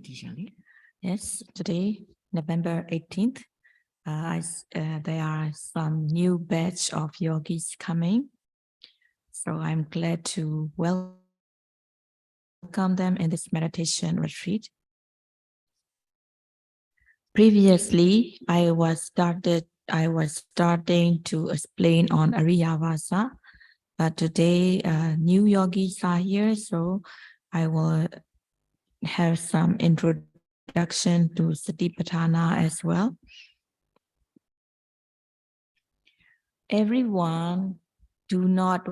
teacher. Yes, today, November 18th, there are some new batch of yogis coming. So I'm glad to welcome them in this meditation retreat. Previously, I was starting to explain on Ariyavasa, but today new yogis are here, so I will have some introduction to Satipaṭṭhāna as well. Everyone do not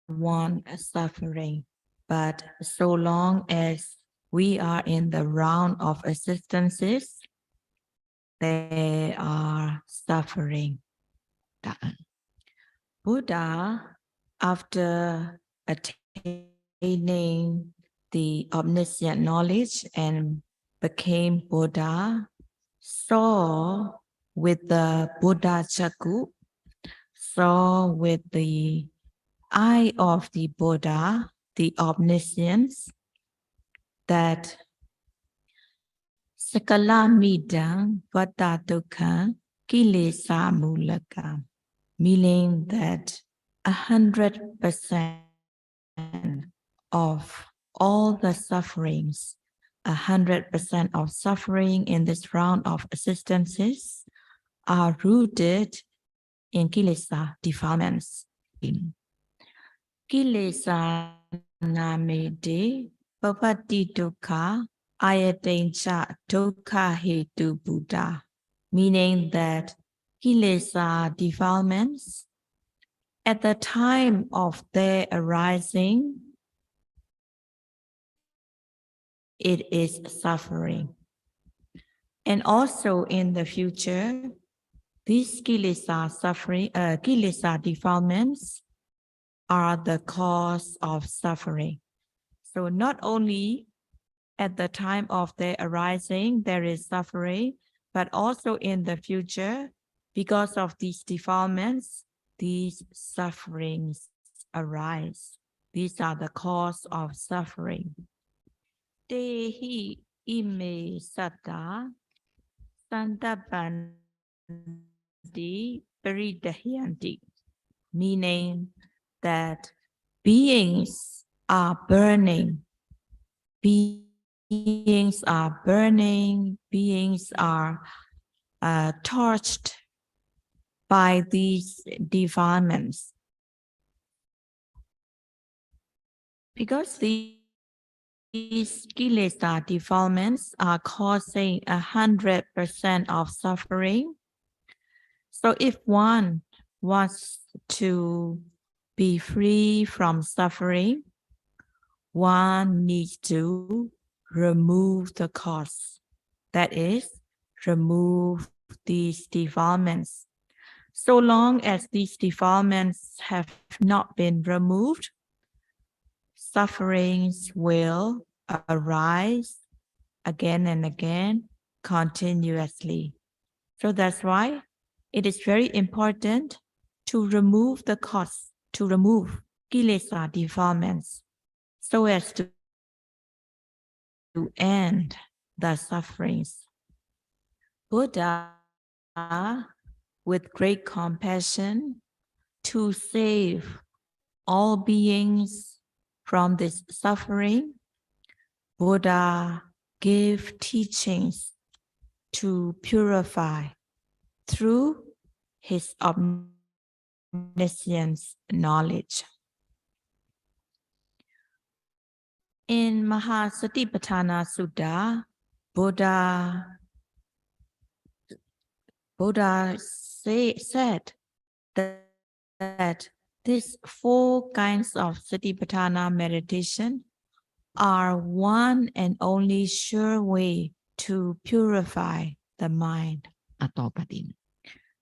want suffering, but so long as we are in the round of existences, they are suffering. Buddha, after attaining the omniscient knowledge and became Buddha, saw with the Buddha Chakku, saw with the eye of the Buddha, the omniscience, that Sakala midang vata dukkha kilesa mulaka, meaning that 100% of all the sufferings, 100% of suffering in this round of existences are rooted in kilesa, defilements. Kilesa namede papati dukkha ayatincha dukkha hetu Buddha, meaning that kilesa defilements, at the time of their arising, it is suffering. And also in the future, these kilesa defilements are the cause of suffering. So not only at the time of their arising, there is suffering, but also in the future, because of these defilements, these sufferings arise. These are the cause of suffering. Tehi ime satta santapanti paridahyanti, meaning that beings are burning. Beings are burning. Beings are torched by these defilements. Because these kilesa defilements are causing 100% of suffering. So if one wants to be free from suffering, one needs to remove the cause. That is, remove these defilements. So long as these defilements have not been removed, sufferings will arise again and again, continuously. So that's why it is very important to remove the cause, to remove kilesa defilements, so as to end the sufferings. Buddha, with great compassion, to save all beings from this suffering, Buddha gave teachings to purify through his omniscience knowledge. In Satipaṭṭhāna Sutta, Buddha said that these 4 kinds of Satipaṭṭhāna meditation are one and only sure way to purify the mind.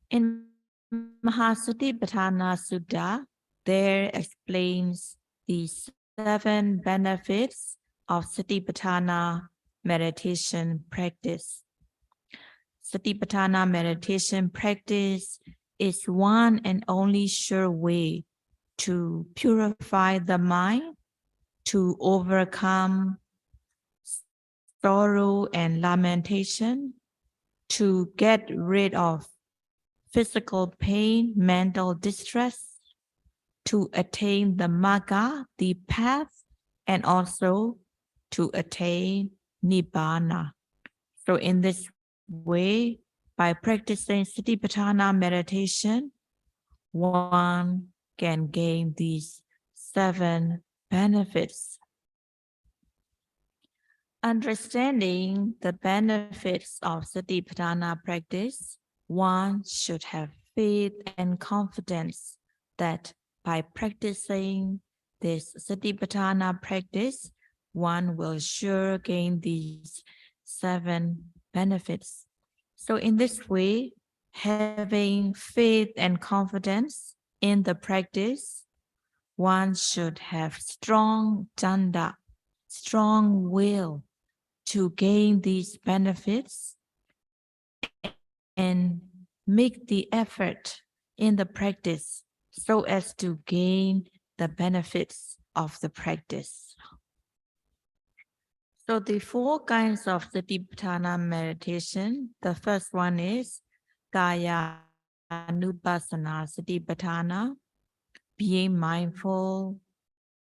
In Satipaṭṭhāna Sutta, there explains the 7 benefits of Satipaṭṭhāna meditation practice. Satipaṭṭhāna meditation practice is one and only sure way to purify the mind, to overcome sorrow and lamentation, to get rid of physical pain, mental distress, to attain the magga, the path, and also to attain nibbana. So in this way, by practicing Satipaṭṭhāna meditation, one can gain these 7 benefits. Understanding the benefits of Satipaṭṭhāna practice, one should have faith and confidence that by practicing this Satipaṭṭhāna practice, one will sure gain these 7 benefits. So in this way, having faith and confidence in the practice, one should have strong chanda, strong will to gain these benefits and make the effort in the practice so as to gain the benefits of the practice. So the 4 kinds of Satipaṭṭhāna meditation, the first one is Kāyanupassana Satipaṭṭhāna, being mindful,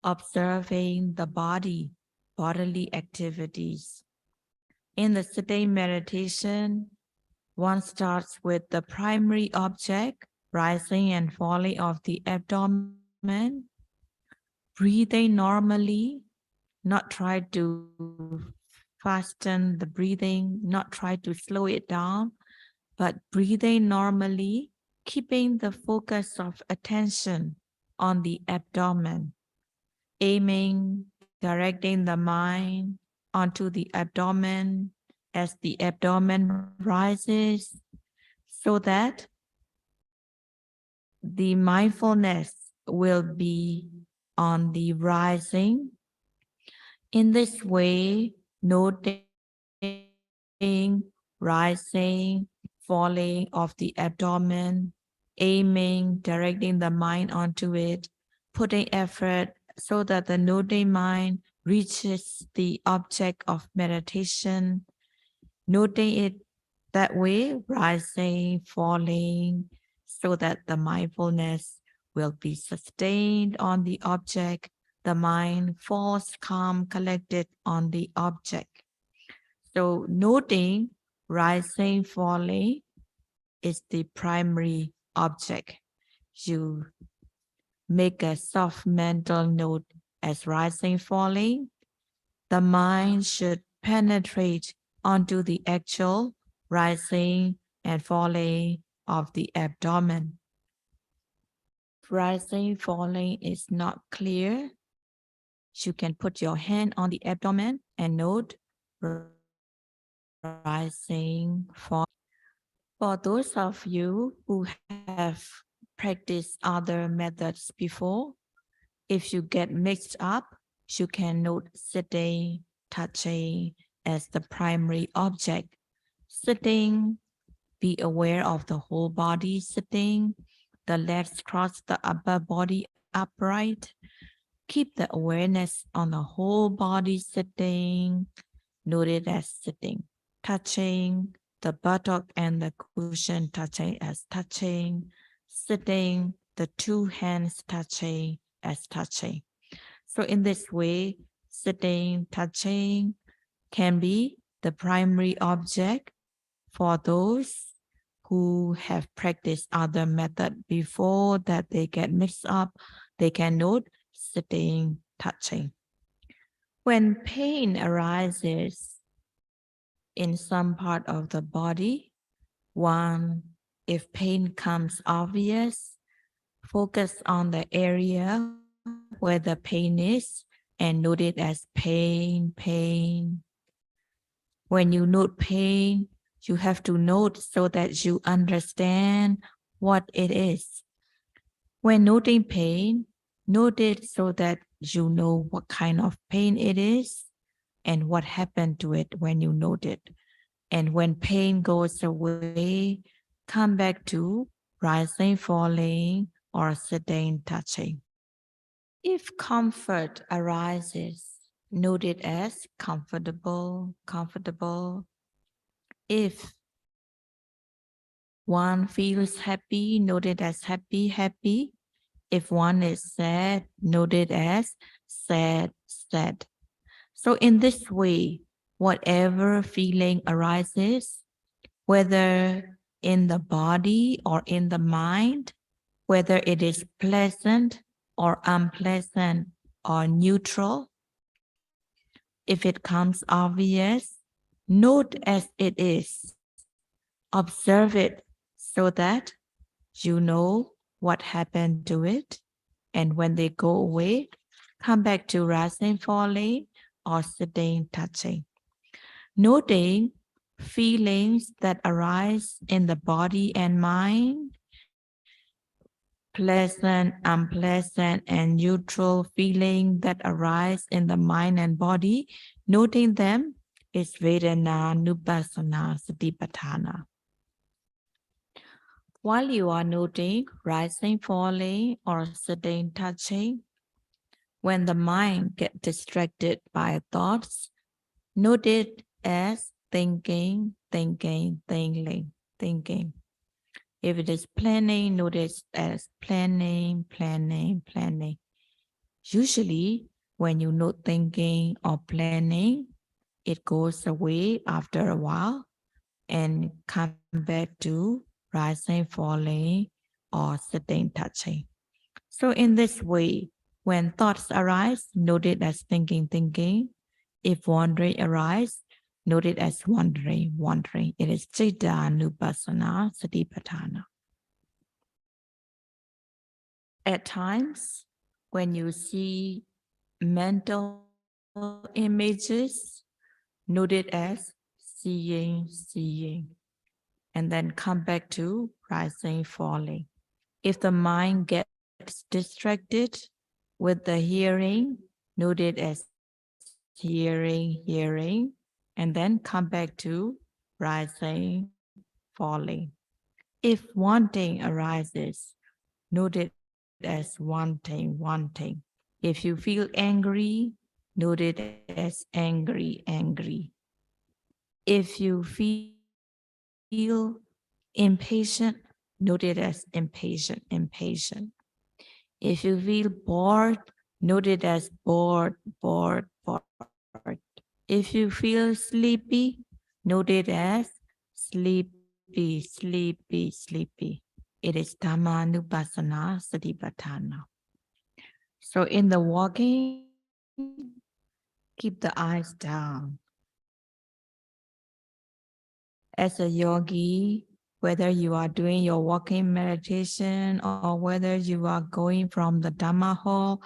observing the body, bodily activities. In the sitting meditation, one starts with the primary object, rising and falling of the abdomen, breathing normally, not try to fasten the breathing, not try to slow it down, but breathing normally, keeping the focus of attention on the abdomen, aiming, directing the mind onto the abdomen as the abdomen rises, so that the mindfulness will be on the rising. In this way, noting rising, falling of the abdomen, aiming, directing the mind onto it, putting effort so that the noting mind reaches the object of meditation, noting it that way, rising, falling, so that the mindfulness will be sustained on the object. The mind falls calm, collected on the object. So noting rising, falling is the primary object. You make a soft mental note as rising, falling. The mind should penetrate onto the actual rising and falling of the abdomen. Rising, falling is not clear. You can put your hand on the abdomen and note rising, falling. For those of you who have practiced other methods before, if you get mixed up, you can note sitting, touching as the primary object. Sitting, be aware of the whole body sitting, the legs cross the upper body upright. Keep the awareness on the whole body sitting, note it as sitting. Touching, the buttock and the cushion touching as touching. Sitting, the 2 hands touching as touching. So in this way, sitting, touching can be the primary object for those who have practiced other method before that they get mixed up. They can note sitting, touching. When pain arises in some part of the body, if pain comes obvious, focus on the area where the pain is and note it as pain, pain. When you note pain, you have to note so that you understand what it is. When noting pain, note it so that you know what kind of pain it is and what happened to it when you note it. And when pain goes away, come back to rising, falling, or sitting, touching. If comfort arises, note it as comfortable, comfortable. If one feels happy, note it as happy, happy. If one is sad, note it as sad, sad. So in this way, whatever feeling arises, whether in the body or in the mind, whether it is pleasant or unpleasant or neutral, if it comes obvious, note as it is, observe it so that you know what happened to it. And when they go away, come back to rising, falling, or sitting, touching. Noting feelings that arise in the body and mind, pleasant, unpleasant, and neutral feeling that arise in the mind and body, noting them is Vedana Nupassana Satipaṭṭhāna. While you are noting rising, falling, or sitting, touching, when the mind gets distracted by thoughts, note it as thinking, thinking, thinking, thinking. If it is planning, note it as planning, planning, planning. Usually, when you note thinking or planning, it goes away after a while and come back to rising, falling, or sitting, touching. So in this way, when thoughts arise, note it as thinking, thinking. If wandering arise, note it as wandering, wandering. It is Citta Nupassana Satipaṭṭhāna. At times, when you see mental images, note it as seeing, seeing, and then come back to rising, falling. If the mind gets distracted with the hearing, note it as hearing, hearing, and then come back to rising, falling. If wanting arises, note it as wanting, wanting. If you feel angry, note it as angry, angry. If you feel impatient, note it as impatient, impatient. If you feel bored, note it as bored, bored, bored. If you feel sleepy, note it as sleepy, sleepy, sleepy. It is Dhammanupassana Satipaṭṭhāna. So in the walking, keep the eyes down. As a yogi, whether you are doing your walking meditation or whether you are going from the Dhamma hall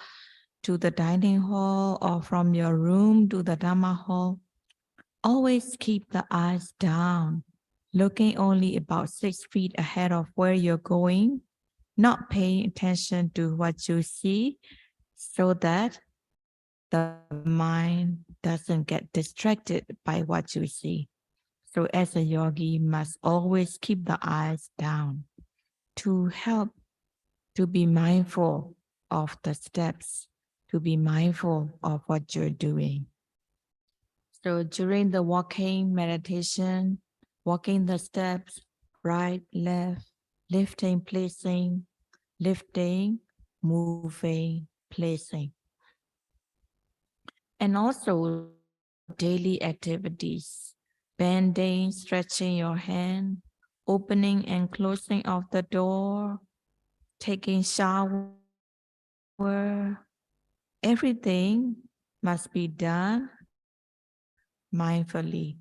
to the dining hall or from your room to the Dhamma hall, always keep the eyes down, looking only about 6 feet ahead of where you're going, not paying attention to what you see, so that the mind doesn't get distracted by what you see. So as a yogi, must always keep the eyes down to help to be mindful of the steps, to be mindful of what you're doing. So during the walking meditation, walking the steps, right, left, lifting, placing, lifting, moving, placing. And also daily activities, bending, stretching your hand, opening and closing of the door, taking shower, everything must be done mindfully.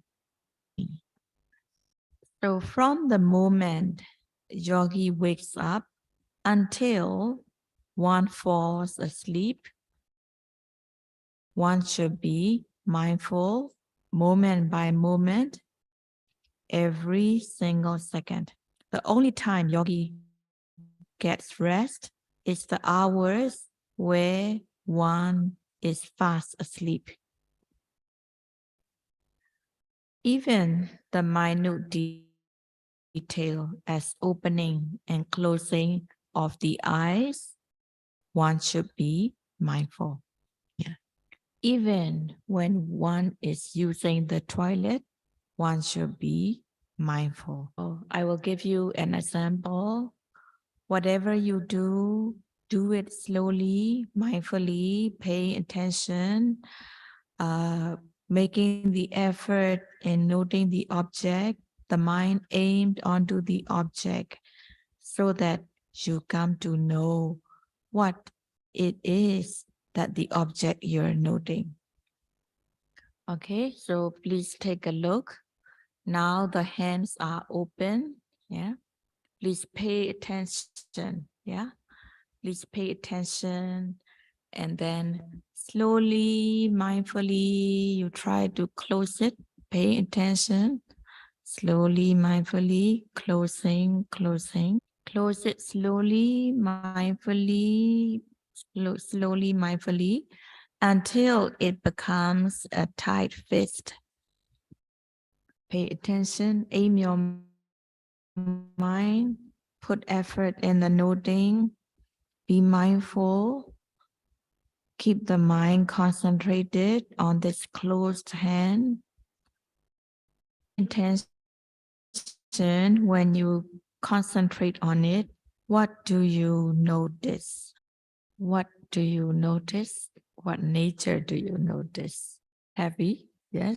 So from the moment yogi wakes up until one falls asleep, one should be mindful moment by moment, every single second. The only time yogi gets rest is the hours where one is fast asleep. Even the minute detail as opening and closing of the eyes, one should be mindful. Yeah. Even when one is using the toilet, one should be mindful. I will give you an example. Whatever you do it slowly, mindfully, pay attention, making the effort in noting the object, the mind aimed onto the object so that you come to know what it is that the object you're noting. Okay, so please take a look. Now the hands are open. Yeah. Please pay attention. Yeah. Please pay attention. And then slowly, mindfully, you try to close it. Pay attention. Slowly, mindfully, closing. Close it slowly, mindfully, slowly, mindfully, until it becomes a tight fist. Pay attention, aim your mind, put effort in the noting, be mindful, keep the mind concentrated on this closed hand. Intention, when you concentrate on it, what do you notice? What do you notice? What nature do you notice? Heavy, yes.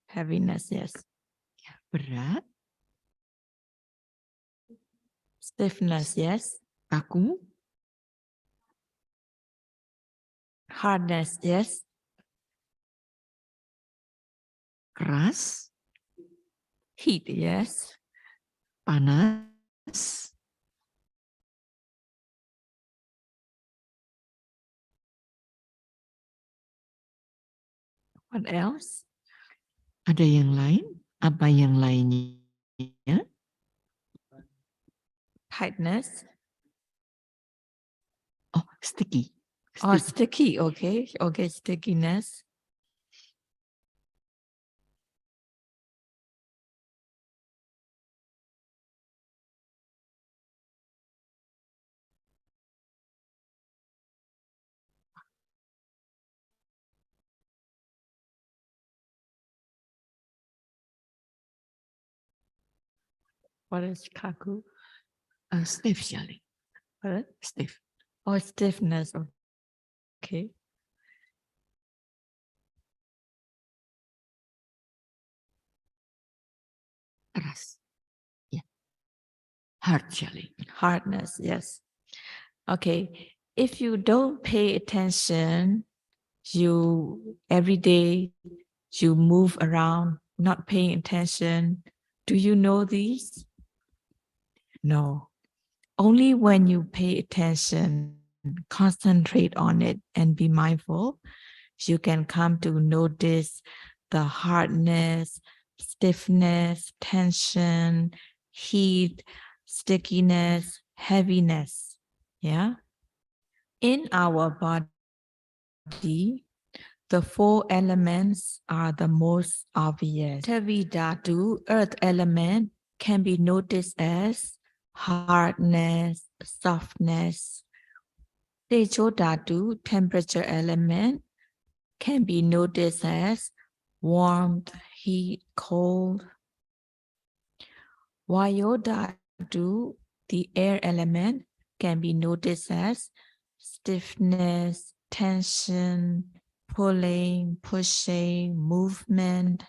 Heaviness, yes. Berat, Stiffness, yes. kaku, Hardness, yes. keras, Heat, yes. panas, What else? ada yang lain? Apa yang lainnya? Tightness. Oh, sticky. Oh, sticky, okay. Okay, stickiness. What is kaku? Stiff, Sayālay. What? Stiff. Oh, stiffness, okay. Keras. Yeah. Hard, Sayālay. Hardness, yes. Okay, if you don't pay attention, you every day you move around, not paying attention. Do you know these? No. Only when you pay attention, concentrate on it and be mindful, you can come to notice the hardness, stiffness, tension, heat, stickiness, heaviness. Yeah. In our body, the four elements are the most obvious. Prithvi dhatu, earth element, can be noticed as hardness, softness. Tejo dhatu, temperature element, can be noticed as warmth, heat, cold. Vayo dhatu, the air element, can be noticed as stiffness, tension, pulling, pushing, movement.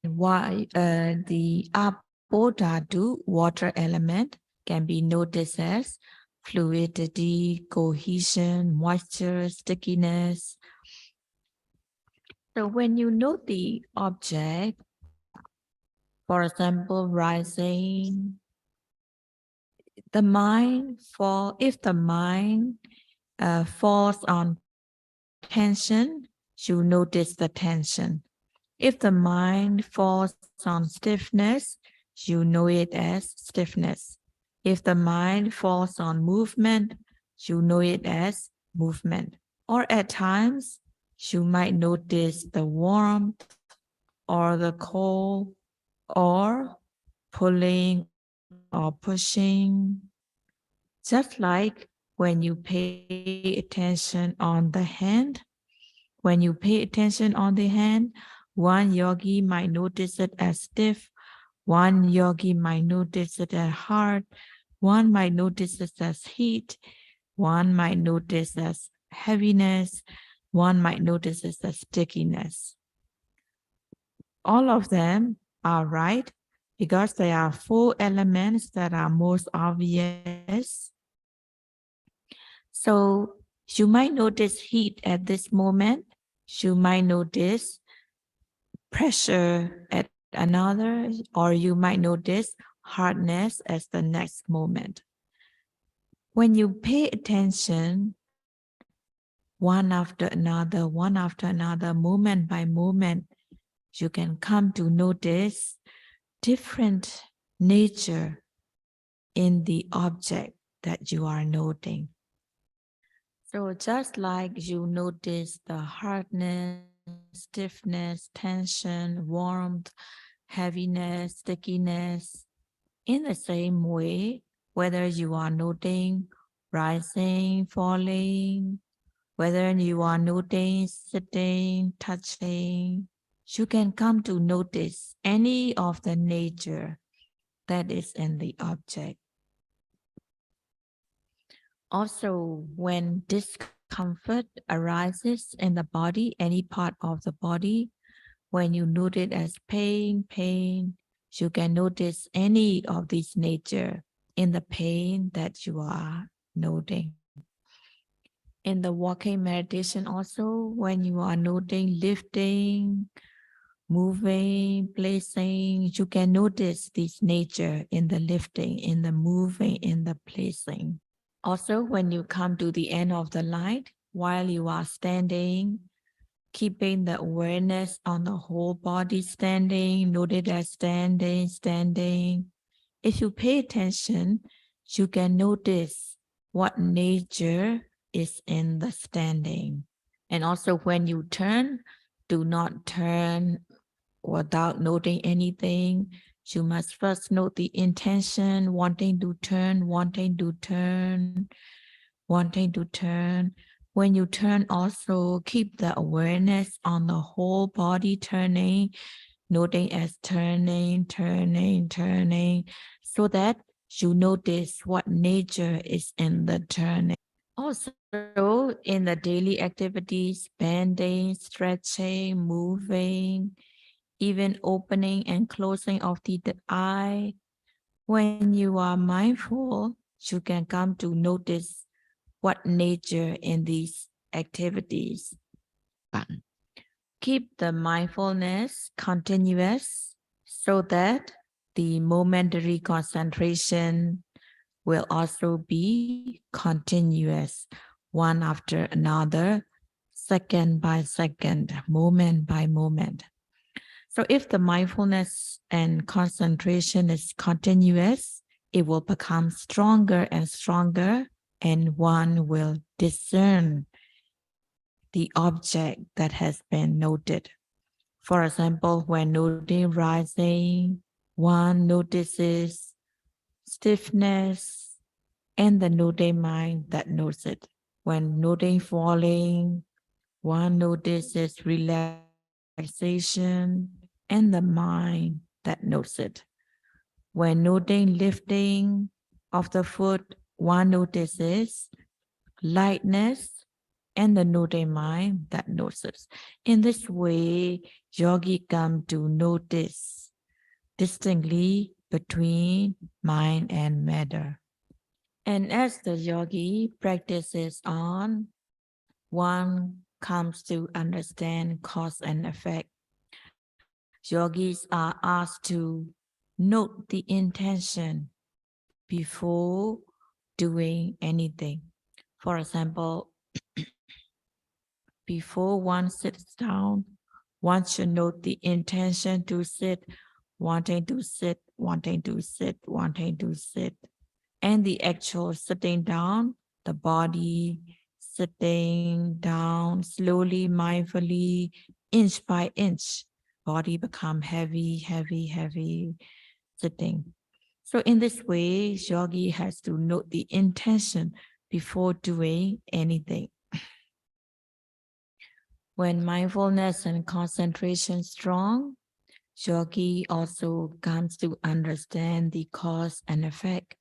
Why the apo dhatu, water element, can be noticed as fluidity, cohesion, moisture, stickiness. So when you note the object, for example, rising, the mind if the mind falls on tension, you notice the tension. If the mind falls on stiffness, you know it as stiffness. If the mind falls on movement, you know it as movement. Or at times, you might notice the warmth or the cold or pulling or pushing. Just like when you pay attention on the hand, When you pay attention on the hand, one yogi might notice it as stiff, one yogi might notice it as hard, one might notice it as heat, one might notice as heaviness, one might notice it as stickiness. All of them are right because there are 4 elements that are most obvious. So you might notice heat at this moment, you might notice pressure at another, or you might notice hardness as the next moment. When you pay attention one after another, moment by moment, you can come to notice different nature in the object that you are noting. So just like you notice the hardness, stiffness, tension, warmth, heaviness, stickiness, in the same way, whether you are noting rising, falling, whether you are noting sitting, touching, you can come to notice any of the nature that is in the object. Also, when discomfort arises in the body, any part of the body, when you note it as pain, you can notice any of these nature in the pain that you are noting. In the walking meditation also, when you are noting lifting, moving, placing, you can notice this nature in the lifting, in the moving, in the placing. Also, when you come to the end of the line, while you are standing, keeping the awareness on the whole body standing, note it as standing. If you pay attention, you can notice what nature is in the standing. And also when you turn, do not turn without noting anything. You must first note the intention, wanting to turn. When you turn, also keep the awareness on the whole body turning, noting as turning, so that you notice what nature is in the turning. Also, in the daily activities, bending, stretching, moving, even opening and closing of the eye, when you are mindful, you can come to notice what nature in these activities. Keep the mindfulness continuous so that the momentary concentration will also be continuous, one after another, second by second, moment by moment. So if the mindfulness and concentration is continuous, it will become stronger and stronger, and one will discern the object that has been noted. For example, when noting rising, one notices stiffness and the noting mind that knows it. When noting falling, one notices relaxation and the mind that knows it. When noting lifting of the foot, one notices lightness and the noting mind that notices. In this way, yogi come to notice distinctly between mind and matter. And as the yogi practices on, one comes to understand cause and effect. Yogis are asked to note the intention before doing anything. For example, before one sits down, one should note the intention to sit, wanting to sit, and the actual sitting down, the body sitting down slowly, mindfully, inch by inch, body become heavy, sitting. So in this way, yogi has to note the intention before doing anything. When mindfulness and concentration strong, yogi also comes to understand the cause and effect.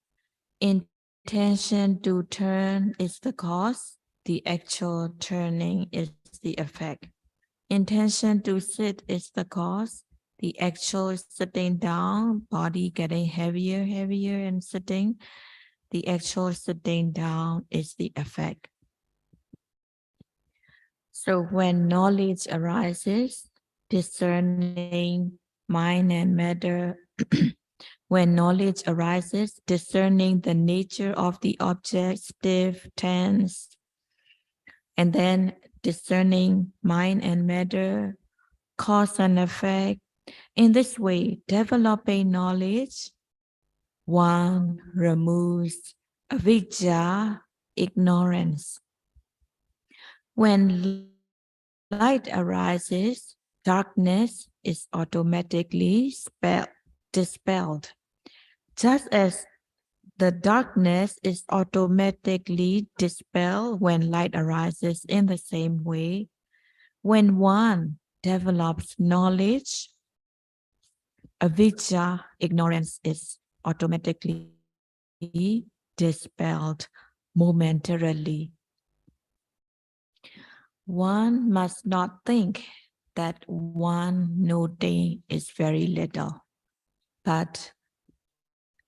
Intention to turn is the cause, the actual turning is the effect. Intention to sit is the cause, the actual sitting down, body getting heavier, heavier and sitting, the actual sitting down is the effect. So when knowledge arises, discerning mind and matter, when knowledge arises, discerning the nature of the object, stiff, tense, and then discerning mind and matter, cause and effect. In this way, developing knowledge, one removes avidya, ignorance. When light arises, darkness is automatically dispelled. Just as the darkness is automatically dispelled when light arises, in the same way, when one develops knowledge, avidya, ignorance, is automatically dispelled momentarily. One must not think that one noting is very little, but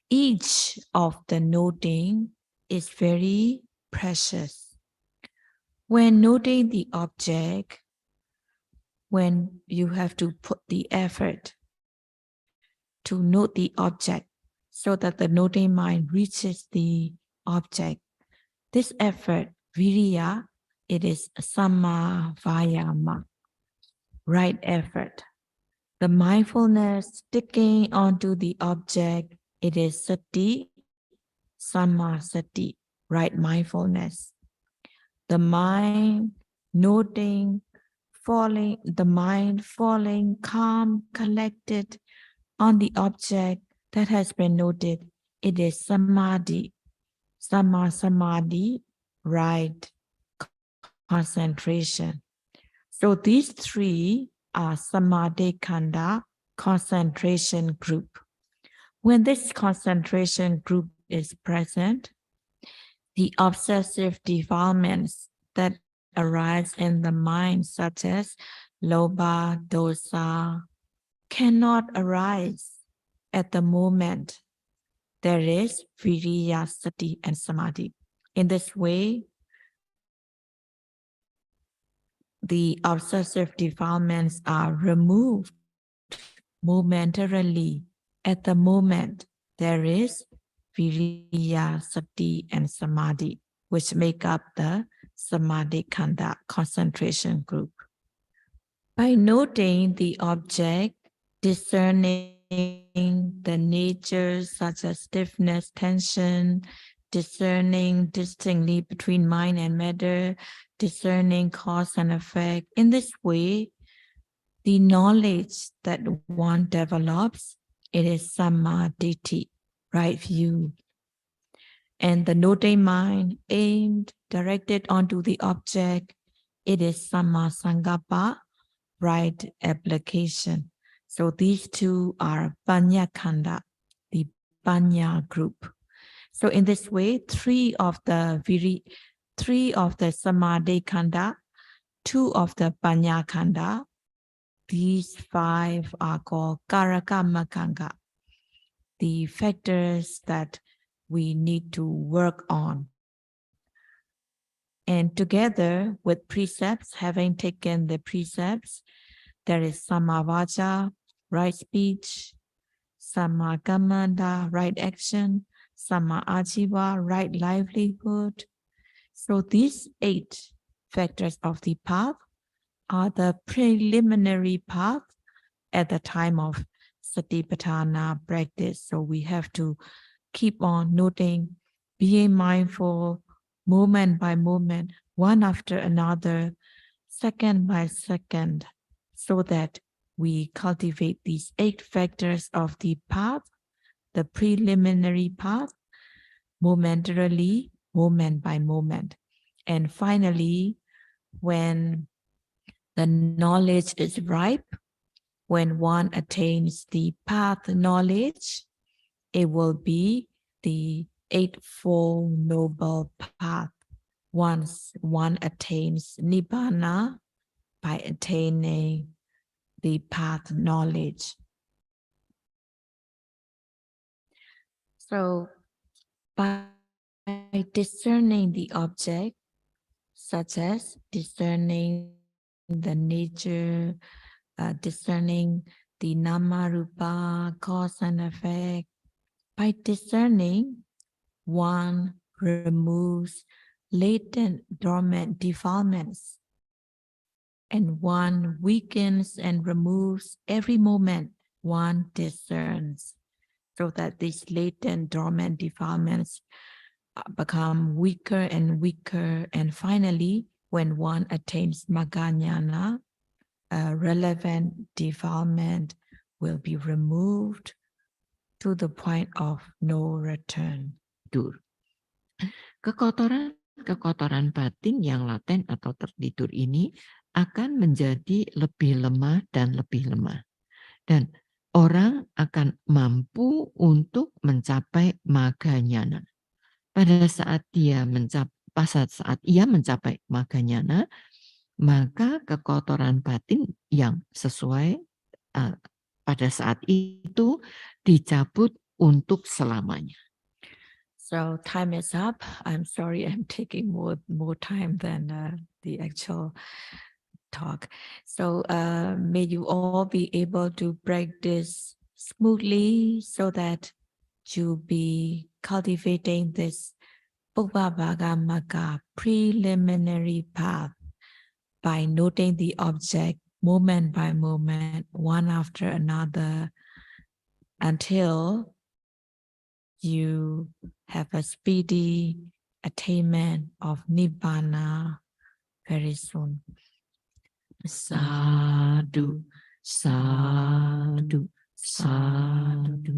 each of the noting is very precious. When noting the object, when you have to put the effort to note the object so that the noting mind reaches the object, this effort, viriya, it is samma vayama, right effort. The mindfulness sticking onto the object, it is sati, samma sati, right mindfulness. The mind noting, the mind falling calm, collected on the object that has been noted, it is samadhi, samma samadhi, right concentration. So these three are samadhi khanda, concentration group. When this concentration group is present, the obsessive defilements that arise in the mind, such as lobha, dosa, cannot arise at the moment there is viriya, sati, and samadhi. In this way, the obsessive defilements are removed momentarily. At the moment, there is viriya, sati, and samadhi, which make up the samadhi khanda, concentration group. By noting the object, discerning the natures such as stiffness, tension, discerning distinctly between mind and matter, discerning cause and effect. In this way, the knowledge that one develops, it is samadhi, right view. And the noting mind aimed, directed onto the object, it is samma sankappa, right application. So these two are panya khanda, the panya group. So in this way, three of the samadhi khanda, two of the panya khanda, these five are called karakama khanda, the factors that we need to work on. And together with precepts, having taken the precepts, there is samma vaca, right speech, samma kammanta, right action, samma ajiva, right livelihood. So these 8 factors of the path are the preliminary path at the time of Satipaṭṭhāna practice. So we have to keep on noting, being mindful, moment by moment, one after another, second by second, so that we cultivate these 8 factors of the path, the preliminary path, momentarily, moment by moment. And finally, when The knowledge is ripe. When one attains the path knowledge, it will be the Eightfold Noble Path. Once one attains Nibbana by attaining the path knowledge. So by discerning the object, such as discerning the nature, discerning the nama rupa, cause and effect, by discerning, one removes latent dormant defilements, and one weakens and removes every moment one discerns, so that these latent dormant defilements become weaker and weaker, and finally, when one attains Magga-ñāna, a relevant defilement will be removed to the point of no return. Tidur. Kekotoran batin yang laten atau tertidur ini akan menjadi lebih lemah dan lebih lemah. Dan orang akan mampu untuk mencapai Magga-ñāna. Pada saat ia mencapai Magga-ñāna, maka kekotoran batin yang sesuai pada saat itu dicabut untuk selamanya. So time is up. I'm sorry, I'm taking more time than the actual talk. So may you all be able to practice smoothly so that you be cultivating this Pubbavagga Magga preliminary path by noting the object moment by moment, one after another, until you have a speedy attainment of Nibbana very soon. Sadhu, sadhu, sadhu.